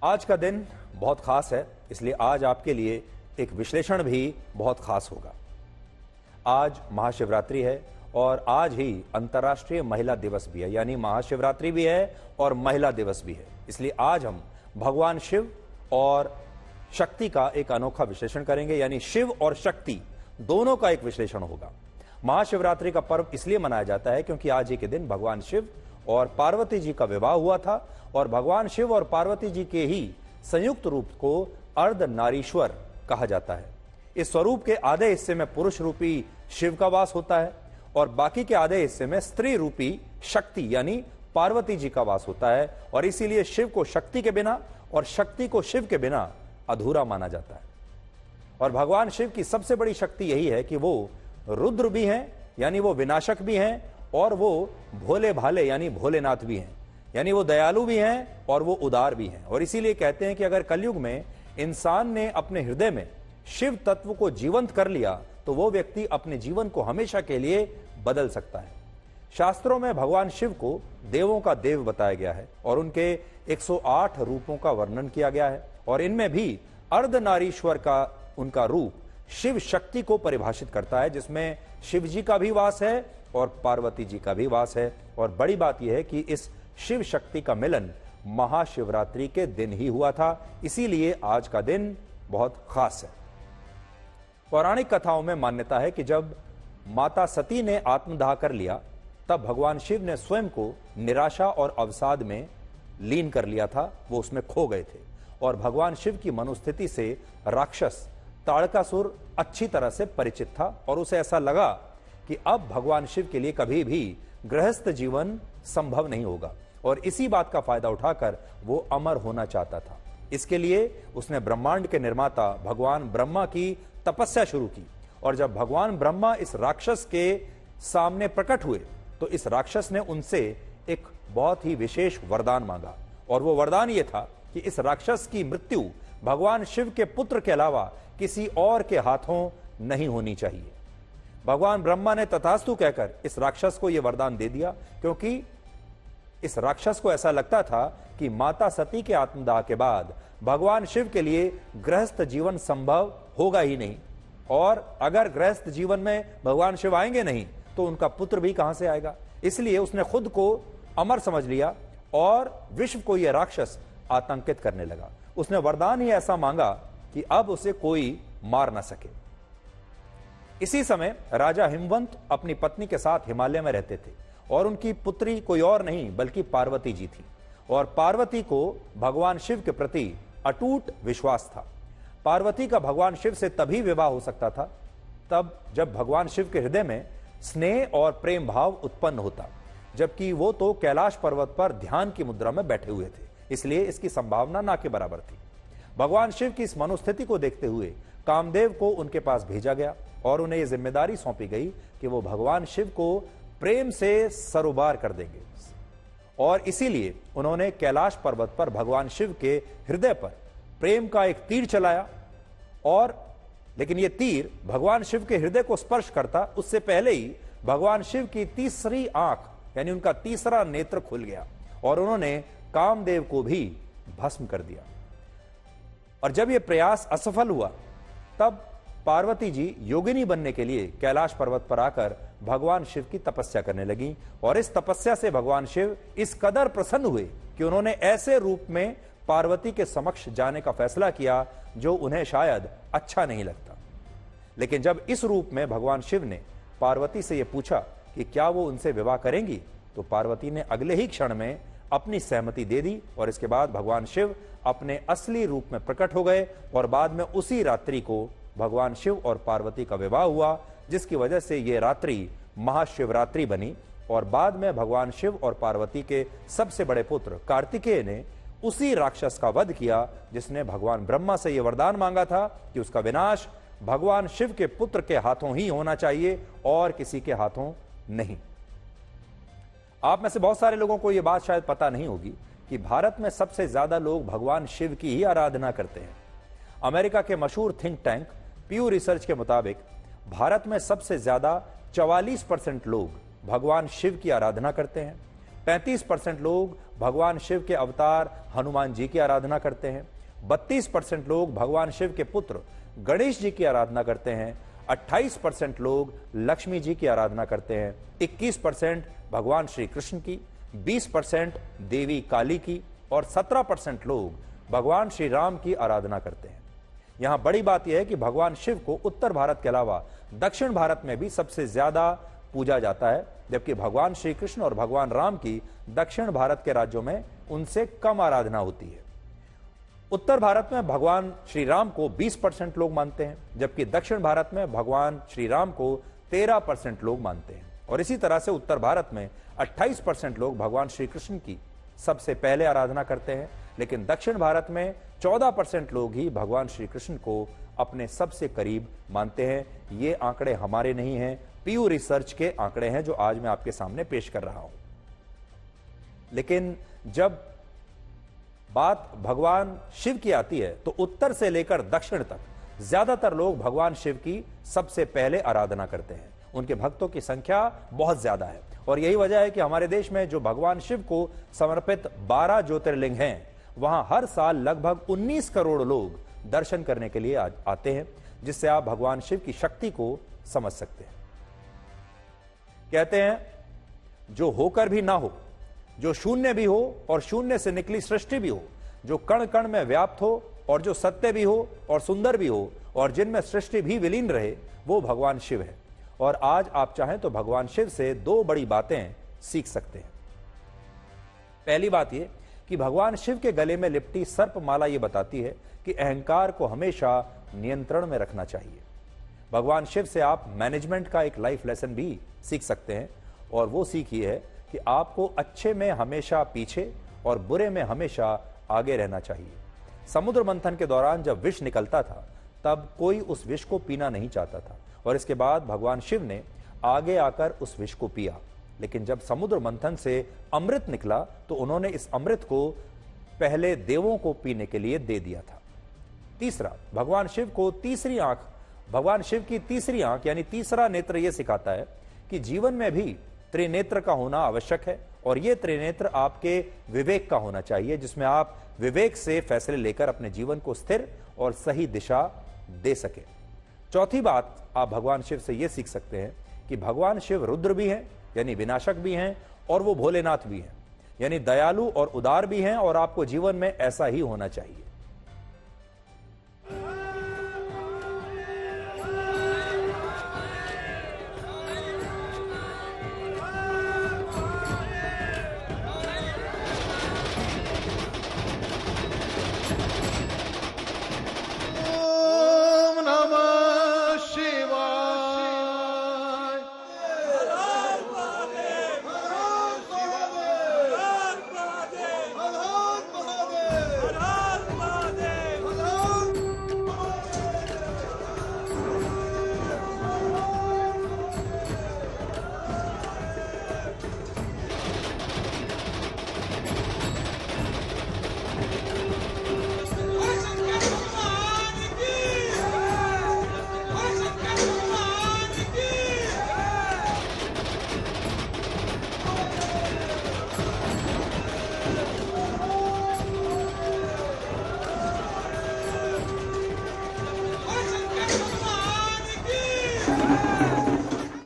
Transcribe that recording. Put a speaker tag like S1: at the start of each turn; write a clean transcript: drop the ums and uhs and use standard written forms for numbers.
S1: आज का दिन बहुत खास है, इसलिए आज आपके लिए एक विश्लेषण भी बहुत खास होगा। आज महाशिवरात्रि है और आज ही अंतर्राष्ट्रीय महिला दिवस भी है, यानी महाशिवरात्रि भी है और महिला दिवस भी है। इसलिए आज हम भगवान शिव और शक्ति का एक अनोखा विश्लेषण करेंगे, यानी शिव और शक्ति दोनों का एक विश्लेषण होगा। महाशिवरात्रि का पर्व इसलिए मनाया जाता है क्योंकि आज ही के दिन भगवान शिव और पार्वती जी का विवाह हुआ था और भगवान शिव और पार्वती जी के ही संयुक्त रूप को अर्धनारीश्वर कहा जाता है। इस स्वरूप के आधे हिस्से में पुरुष रूपी शिव का वास होता है और बाकी के आधे हिस्से में स्त्री रूपी शक्ति यानी पार्वती जी का वास होता है, और इसीलिए शिव को शक्ति के बिना और शक्ति को शिव के बिना अधूरा माना जाता है। और भगवान शिव की सबसे बड़ी शक्ति यही है कि वो रुद्र भी हैं, यानी वो विनाशक भी हैं, और वो भोले भाले यानी भोलेनाथ भी हैं, यानी वो दयालु भी हैं और वो उदार भी हैं। और इसीलिए कहते हैं कि अगर कलयुग में इंसान ने अपने हृदय में शिव तत्व को जीवंत कर लिया तो वो व्यक्ति अपने जीवन को हमेशा के लिए बदल सकता है। शास्त्रों में भगवान शिव को देवों का देव बताया गया है और उनके 108 रूपों का वर्णन किया गया है, और इनमें भी अर्धनारीश्वर का उनका रूप शिव शक्ति को परिभाषित करता है, जिसमें शिव जी का भी वास है और पार्वती जी का भी वास है। और बड़ी बात यह है कि इस शिव शक्ति का मिलन महाशिवरात्रि के दिन ही हुआ था, इसीलिए आज का दिन बहुत खास है। पौराणिक कथाओं में मान्यता है कि जब माता सती ने आत्मदाह कर लिया तब भगवान शिव ने स्वयं को निराशा और अवसाद में लीन कर लिया था, वो उसमें खो गए थे। और भगवान शिव की मनोस्थिति से राक्षस ताड़कासुर अच्छी तरह से परिचित था और उसे ऐसा लगा कि अब भगवान शिव के लिए कभी भी गृहस्थ जीवन संभव नहीं होगा, और इसी बात का फायदा उठाकर वो अमर होना चाहता था। इसके लिए उसने ब्रह्मांड के निर्माता भगवान ब्रह्मा की तपस्या शुरू की, और जब भगवान ब्रह्मा इस राक्षस के सामने प्रकट हुए तो इस राक्षस ने उनसे एक बहुत ही विशेष वरदान मांगा, और वो वरदान ये था कि इस राक्षस की मृत्यु भगवान शिव के पुत्र के अलावा किसी और के हाथों नहीं होनी चाहिए। भगवान ब्रह्मा ने तथास्तु कहकर इस राक्षस को यह वरदान दे दिया, क्योंकि इस राक्षस को ऐसा लगता था कि माता सती के आत्मदाह के बाद भगवान शिव के लिए गृहस्थ जीवन संभव होगा ही नहीं, और अगर गृहस्थ जीवन में भगवान शिव आएंगे नहीं तो उनका पुत्र भी कहां से आएगा। इसलिए उसने खुद को अमर समझ लिया और विश्व को यह राक्षस आतंकित करने लगा। उसने वरदान ही ऐसा मांगा कि अब उसे कोई मार ना सके। इसी समय राजा हिमवंत अपनी पत्नी के साथ हिमालय में रहते थे, और उनकी पुत्री कोई और नहीं बल्कि पार्वती जी थी, और पार्वती को भगवान शिव के प्रति अटूट विश्वास था। पार्वती का भगवान शिव से तभी विवाह हो सकता था तब जब भगवान शिव के हृदय में स्नेह और प्रेम भाव उत्पन्न होता, जबकि वो तो कैलाश पर्वत पर ध्यान की मुद्रा में बैठे हुए थे, इसलिए इसकी संभावना ना के बराबर थी। भगवान शिव की इस मनोस्थिति को देखते हुए कामदेव को उनके पास भेजा गया और उन्हें यह जिम्मेदारी सौंपी गई कि वो भगवान शिव को प्रेम से सरोबार कर देंगे, और इसीलिए उन्होंने कैलाश पर्वत पर भगवान शिव के हृदय पर प्रेम का एक तीर चलाया। और लेकिन यह तीर भगवान शिव के हृदय को स्पर्श करता उससे पहले ही भगवान शिव की तीसरी आंख यानी उनका तीसरा नेत्र खुल गया और उन्होंने कामदेव को भी भस्म कर दिया। और जब यह प्रयास असफल हुआ तब पार्वती जी योगिनी बनने के लिए कैलाश पर्वत पर आकर भगवान शिव की तपस्या करने लगी, और इस तपस्या से भगवान शिव इस कदर प्रसन्न हुए कि उन्होंने ऐसे रूप में पार्वती के समक्ष जाने का फैसला किया जो उन्हें शायद अच्छा नहीं लगता। लेकिन जब इस रूप में भगवान शिव ने पार्वती से यह पूछा कि क्या वो उनसे विवाह करेंगी, तो पार्वती ने अगले ही क्षण में अपनी सहमति दे दी, और इसके बाद भगवान शिव अपने असली रूप में प्रकट हो गए, और बाद में उसी रात्रि को भगवान शिव और पार्वती का विवाह हुआ, जिसकी वजह से यह रात्रि महाशिवरात्रि बनी। और बाद में भगवान शिव और पार्वती के सबसे बड़े पुत्र कार्तिकेय ने उसी राक्षस का वध किया जिसने भगवान ब्रह्मा से यह वरदान मांगा था कि उसका विनाश भगवान शिव के पुत्र के हाथों ही होना चाहिए और किसी के हाथों नहीं। आप में से बहुत सारे लोगों को यह बात शायद पता नहीं होगी कि भारत में सबसे ज्यादा लोग भगवान शिव की ही आराधना करते हैं। अमेरिका के मशहूर थिंक टैंक प्यू रिसर्च के मुताबिक भारत में सबसे ज्यादा 44% लोग भगवान शिव की आराधना करते हैं, 35% लोग भगवान शिव के अवतार हनुमान जी की आराधना करते हैं। 32% लोग भगवान शिव के पुत्र गणेश जी की आराधना करते हैं। 28% लोग लक्ष्मी जी की आराधना करते हैं। 21% भगवान श्री कृष्ण की, 20% देवी काली की और 17% लोग भगवान श्री राम की आराधना करते हैं। यहां बड़ी बात यह है कि भगवान शिव को उत्तर भारत के अलावा दक्षिण भारत में भी सबसे ज्यादा पूजा जाता है, जबकि भगवान श्री कृष्ण और भगवान राम की दक्षिण भारत के राज्यों में उनसे कम आराधना होती है। उत्तर भारत में भगवान श्री राम को 20% लोग मानते हैं, जबकि दक्षिण भारत में भगवान श्री राम को 13% लोग मानते हैं। और इसी तरह से उत्तर भारत में 28% लोग भगवान श्री कृष्ण की सबसे पहले आराधना करते हैं, लेकिन दक्षिण भारत में 14% लोग ही भगवान श्री कृष्ण को अपने सबसे करीब मानते हैं। ये आंकड़े हमारे नहीं हैं, पीयू रिसर्च के आंकड़े हैं जो आज मैं आपके सामने पेश कर रहा हूं। लेकिन जब बात भगवान शिव की आती है तो उत्तर से लेकर दक्षिण तक ज्यादातर लोग भगवान शिव की सबसे पहले आराधना करते हैं। उनके भक्तों की संख्या बहुत ज्यादा है और यही वजह है कि हमारे देश में जो भगवान शिव को समर्पित 12 ज्योतिर्लिंग हैं, वहां हर साल लगभग 19 करोड़ लोग दर्शन करने के लिए आते हैं, जिससे आप भगवान शिव की शक्ति को समझ सकते हैं। कहते हैं जो होकर भी ना हो, जो शून्य भी हो और शून्य से निकली सृष्टि भी हो, जो कण कण में व्याप्त हो और जो सत्य भी हो और सुंदर भी हो और जिनमें सृष्टि भी विलीन रहे, वो भगवान शिव है। और आज आप चाहें तो भगवान शिव से 2 बड़ी बातें सीख सकते हैं। पहली बात यह कि भगवान शिव के गले में लिपटी सर्पमाला ये बताती है कि अहंकार को हमेशा नियंत्रण में रखना चाहिए। भगवान शिव से आप मैनेजमेंट का एक लाइफ लेसन भी सीख सकते हैं और वो सीख ये है कि आपको अच्छे में हमेशा पीछे और बुरे में हमेशा आगे रहना चाहिए। समुद्र मंथन के दौरान जब विष निकलता था तब कोई उस विष को पीना नहीं चाहता था और इसके बाद भगवान शिव ने आगे आकर उस विष को पिया, लेकिन जब समुद्र मंथन से अमृत निकला तो उन्होंने इस अमृत को पहले देवों को पीने के लिए दे दिया था। तीसरा, भगवान शिव की तीसरी आंख यानी तीसरा नेत्र यह सिखाता है कि जीवन में भी त्रिनेत्र का होना आवश्यक है और यह त्रिनेत्र आपके विवेक का होना चाहिए, जिसमें आप विवेक से फैसले लेकर अपने जीवन को स्थिर और सही दिशा दे सके। चौथी बात आप भगवान शिव से यह सीख सकते हैं कि भगवान शिव रुद्र भी हैं यानी विनाशक भी हैं और वो भोलेनाथ भी हैं यानी दयालु और उदार भी हैं और आपको जीवन में ऐसा ही होना चाहिए।